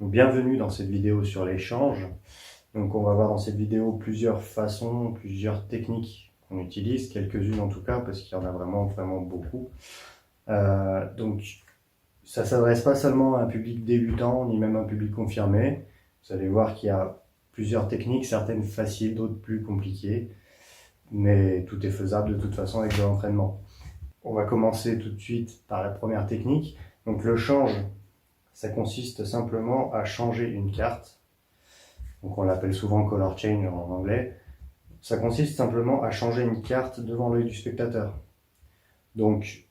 Bienvenue dans cette vidéo sur l'échange. Donc on va voir dans cette vidéo plusieurs façons, plusieurs techniques qu'on utilise, quelques-unes en tout cas, parce qu'il y en a vraiment beaucoup. Donc ça ne s'adresse pas seulement à un public débutant, ni même à un public confirmé. Vous allez voir qu'il y a plusieurs techniques, certaines faciles, d'autres plus compliquées, mais tout est faisable de toute façon avec de l'entraînement. On va commencer tout de suite par la première technique. Donc le change, ça consiste simplement à changer une carte. Donc on l'appelle souvent color change en anglais. Ça consiste simplement à changer une carte devant l'œil du spectateur. Donc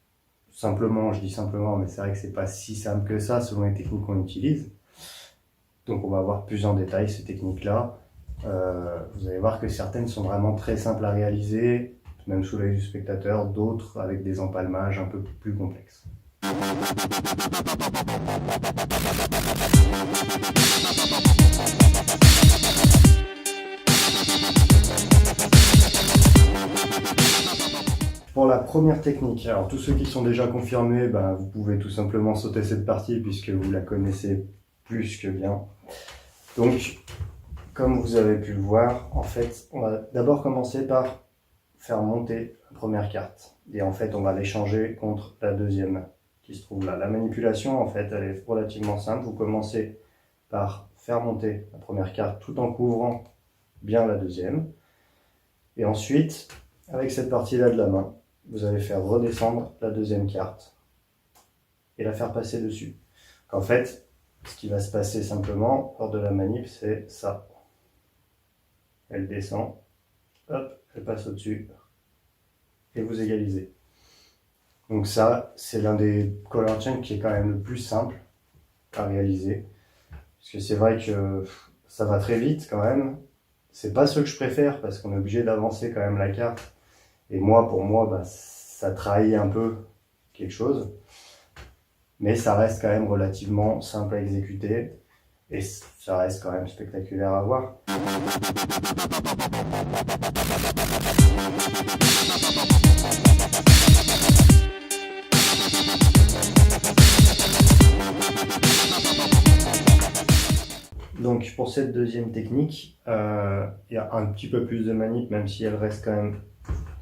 simplement, je dis simplement, mais c'est vrai que c'est pas si simple que ça selon les techniques qu'on utilise. Donc on va voir plus en détail ces techniques-là. Vous allez voir que certaines sont vraiment très simples à réaliser, même sous l'œil du spectateur, d'autres avec des empalmages un peu plus complexes. Pour la première technique, alors tous ceux qui sont déjà confirmés, vous pouvez tout simplement sauter cette partie puisque vous la connaissez plus que bien. Donc, comme vous avez pu le voir, en fait, on va d'abord commencer par faire monter la première carte. Et en fait, on va l'échanger contre la deuxième qui se trouve là. La manipulation, en fait, elle est relativement simple. Vous commencez par faire monter la première carte tout en couvrant bien la deuxième. Et ensuite, avec cette partie-là de la main, vous allez faire redescendre la deuxième carte et la faire passer dessus. En fait, ce qui va se passer simplement lors de la manip, c'est ça. Elle descend, hop, elle passe au-dessus et vous égalisez. Donc ça, c'est l'un des color change qui est quand même le plus simple à réaliser. Parce que c'est vrai que ça va très vite quand même. C'est pas ce que je préfère parce qu'on est obligé d'avancer quand même la carte. Et moi, pour moi, ça trahit un peu quelque chose. Mais ça reste quand même relativement simple à exécuter. Et ça reste quand même spectaculaire à voir. Donc pour cette deuxième technique, il y a un petit peu plus de manip, même si elle reste quand même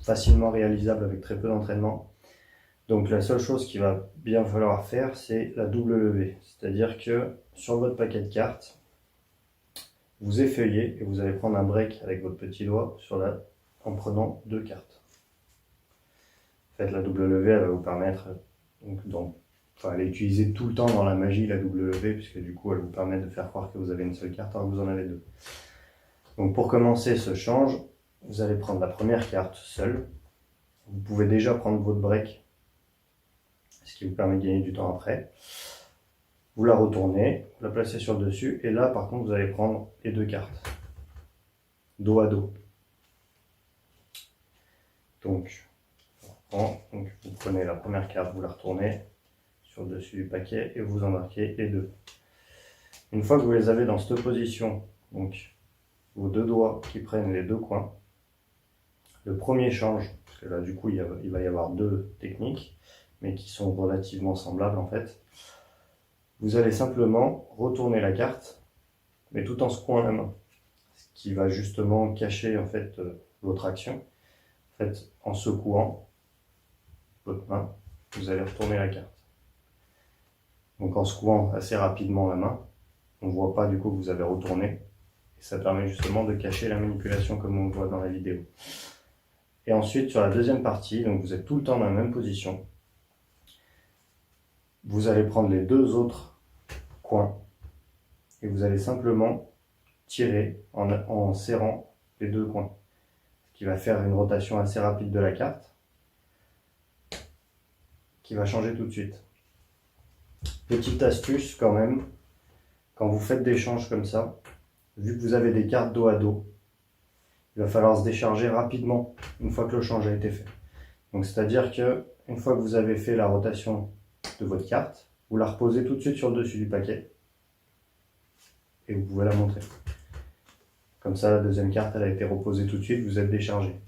facilement réalisable avec très peu d'entraînement. Donc la seule chose qu'il va bien falloir faire, c'est la double levée. C'est-à-dire que sur votre paquet de cartes, vous effeuillez et vous allez prendre un break avec votre petit doigt en prenant deux cartes. En fait, la double levée, elle va vous permettre, elle est utilisée tout le temps dans la magie, la double levée, puisque du coup, elle vous permet de faire croire que vous avez une seule carte alors que vous en avez deux. Donc pour commencer ce change, vous allez prendre la première carte seule. Vous pouvez déjà prendre votre break, ce qui vous permet de gagner du temps après. Vous la retournez, vous la placez sur le dessus, et là par contre vous allez prendre les deux cartes, dos à dos. Donc vous prenez la première carte, vous la retournez sur le dessus du paquet et vous embarquez les deux. Une fois que vous les avez dans cette position, donc vos deux doigts qui prennent les deux coins, le premier change, parce que là du coup il va y avoir deux techniques, mais qui sont relativement semblables en fait. Vous allez simplement retourner la carte, mais tout en secouant la main, ce qui va justement cacher en fait votre action. En fait, en secouant votre main, vous allez retourner la carte. Donc en secouant assez rapidement la main, On ne voit pas du coup que vous avez retourné. Et ça permet justement de cacher la manipulation comme on le voit dans la vidéo. Et ensuite, sur la deuxième partie, donc vous êtes tout le temps dans la même position. Vous allez prendre les deux autres coins et vous allez simplement tirer en serrant les deux coins. Ce qui va faire une rotation assez rapide de la carte qui va changer tout de suite. Petite astuce quand même, quand vous faites des changes comme ça, vu que vous avez des cartes dos à dos, il va falloir se décharger rapidement une fois que le change a été fait. Donc c'est-à-dire que une fois que vous avez fait la rotation de votre carte, vous la reposez tout de suite sur le dessus du paquet et vous pouvez la montrer. Comme ça, la deuxième carte, elle a été reposée tout de suite, vous êtes déchargé.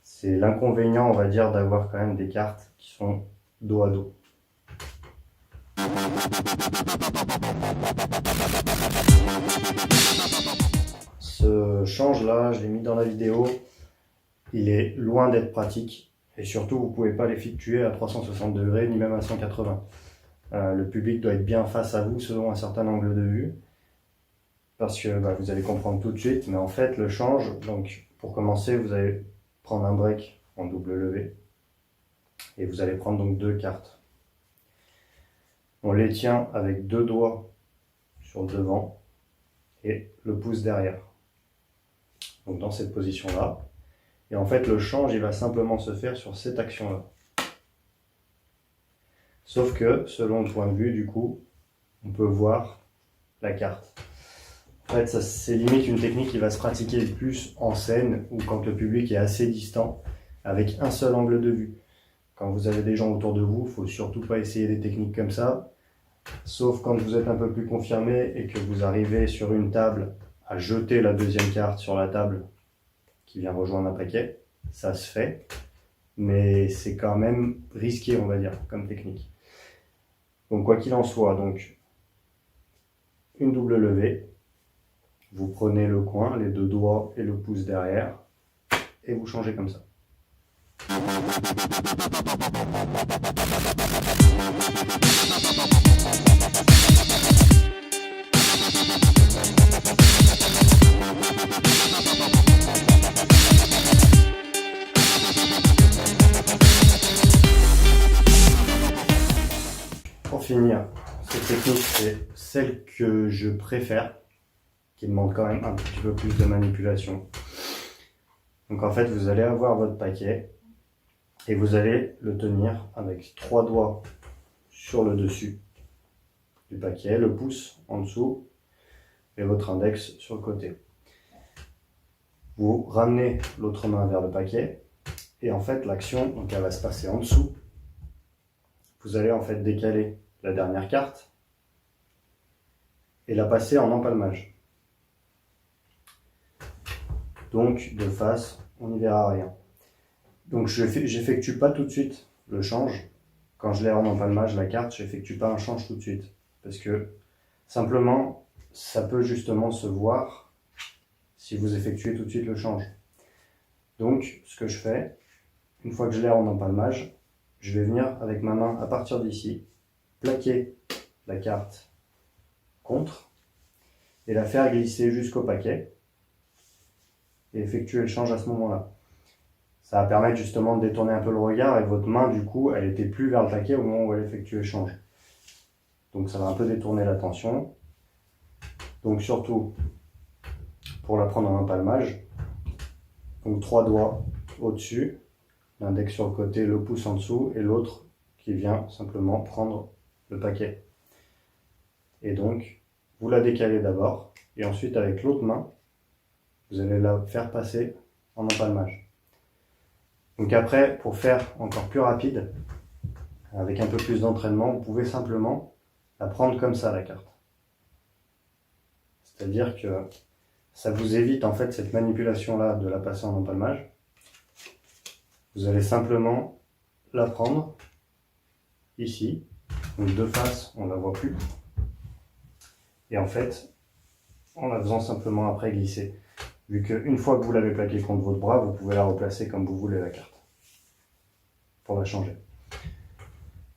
C'est l'inconvénient, on va dire, d'avoir quand même des cartes qui sont dos à dos. Ce change-là, je l'ai mis dans la vidéo, il est loin d'être pratique et surtout, vous ne pouvez pas l'effectuer à 360 degrés ni même à 180. Le public doit être bien face à vous selon un certain angle de vue parce que vous allez comprendre tout de suite, mais en fait le change, donc pour commencer vous allez prendre un break en double levée et vous allez prendre donc deux cartes. On les tient avec deux doigts sur le devant et le pouce derrière, donc dans cette position là, et en fait le change il va simplement se faire sur cette action là. Sauf que, selon le point de vue, du coup, on peut voir la carte. En fait, c'est limite une technique qui va se pratiquer plus en scène ou quand le public est assez distant, avec un seul angle de vue. Quand vous avez des gens autour de vous, il ne faut surtout pas essayer des techniques comme ça, sauf quand vous êtes un peu plus confirmé et que vous arrivez sur une table à jeter la deuxième carte sur la table qui vient rejoindre un paquet. Ça se fait, mais c'est quand même risqué, on va dire, comme technique. Donc quoi qu'il en soit, donc une double levée, vous prenez le coin, les deux doigts et le pouce derrière, et vous changez comme ça. Pour finir, cette technique, c'est celle que je préfère, qui demande quand même un petit peu plus de manipulation. Donc en fait, vous allez avoir votre paquet et vous allez le tenir avec trois doigts sur le dessus du paquet, le pouce en dessous et votre index sur le côté. Vous ramenez l'autre main vers le paquet et en fait l'action, donc elle va se passer en dessous. Vous allez en fait décaler la dernière carte et la passer en empalmage. Donc de face, on n'y verra rien. Donc j'effectue pas tout de suite le change. Quand je l'ai en empalmage la carte, j'effectue pas un change tout de suite. Parce que simplement, ça peut justement se voir si vous effectuez tout de suite le change. Donc ce que je fais, une fois que je l'ai en empalmage, je vais venir avec ma main à partir d'ici, plaquer la carte contre et la faire glisser jusqu'au paquet et effectuer le change à ce moment-là. Ça va permettre justement de détourner un peu le regard et votre main du coup elle était plus vers le paquet au moment où elle effectue le change. Donc ça va un peu détourner l'attention. Donc surtout pour la prendre en empalmage, donc trois doigts au-dessus, l'index sur le côté, le pouce en dessous et l'autre qui vient simplement prendre le paquet. Et donc vous la décalez d'abord et ensuite avec l'autre main, vous allez la faire passer en empalmage. Donc après, pour faire encore plus rapide, avec un peu plus d'entraînement, vous pouvez simplement la prendre comme ça la carte. C'est-à-dire que ça vous évite en fait cette manipulation-là de la passer en empalmage. Vous allez simplement la prendre ici, donc de face on ne la voit plus, et en fait en la faisant simplement après glisser. Vu qu'une fois que vous l'avez plaquée contre votre bras, vous pouvez la replacer comme vous voulez la carte, pour la changer.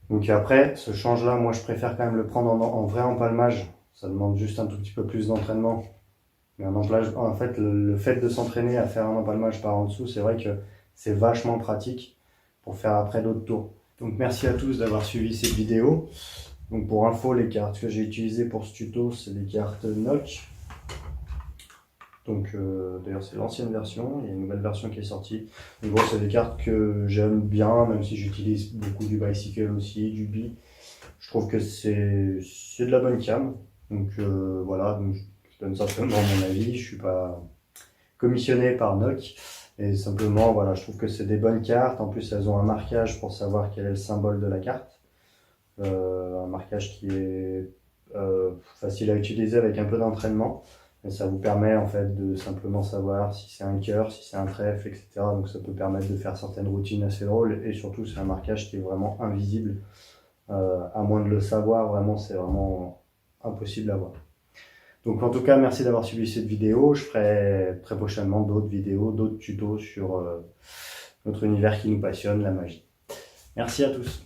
Donc après, ce change là, moi je préfère quand même le prendre en vrai empalmage, Ça demande juste un tout petit peu plus d'entraînement. Mais en fait, le fait de s'entraîner à faire un empalmage par en dessous, c'est vrai que c'est vachement pratique pour faire après d'autres tours. Donc merci à tous d'avoir suivi cette vidéo. Donc pour info, les cartes que j'ai utilisées pour ce tuto, c'est des cartes Nock. Donc d'ailleurs c'est l'ancienne version, il y a une nouvelle version qui est sortie. Donc bon, c'est des cartes que j'aime bien, même si j'utilise beaucoup du Bicycle aussi, du Bi. Je trouve que c'est de la bonne cam. Donc voilà, donc je donne simplement mon avis, je suis pas commissionné par Nock. Et simplement, voilà, je trouve que c'est des bonnes cartes. En plus, elles ont un marquage pour savoir quel est le symbole de la carte. Un marquage qui est facile à utiliser avec un peu d'entraînement. Et ça vous permet en fait de simplement savoir si c'est un cœur, si c'est un trèfle, etc. Donc ça peut permettre de faire certaines routines assez drôles. Et surtout, c'est un marquage qui est vraiment invisible. À moins de le savoir, vraiment, c'est vraiment impossible à voir. Donc en tout cas, merci d'avoir suivi cette vidéo. Je ferai très prochainement d'autres vidéos, d'autres tutos sur notre univers qui nous passionne, la magie. Merci à tous.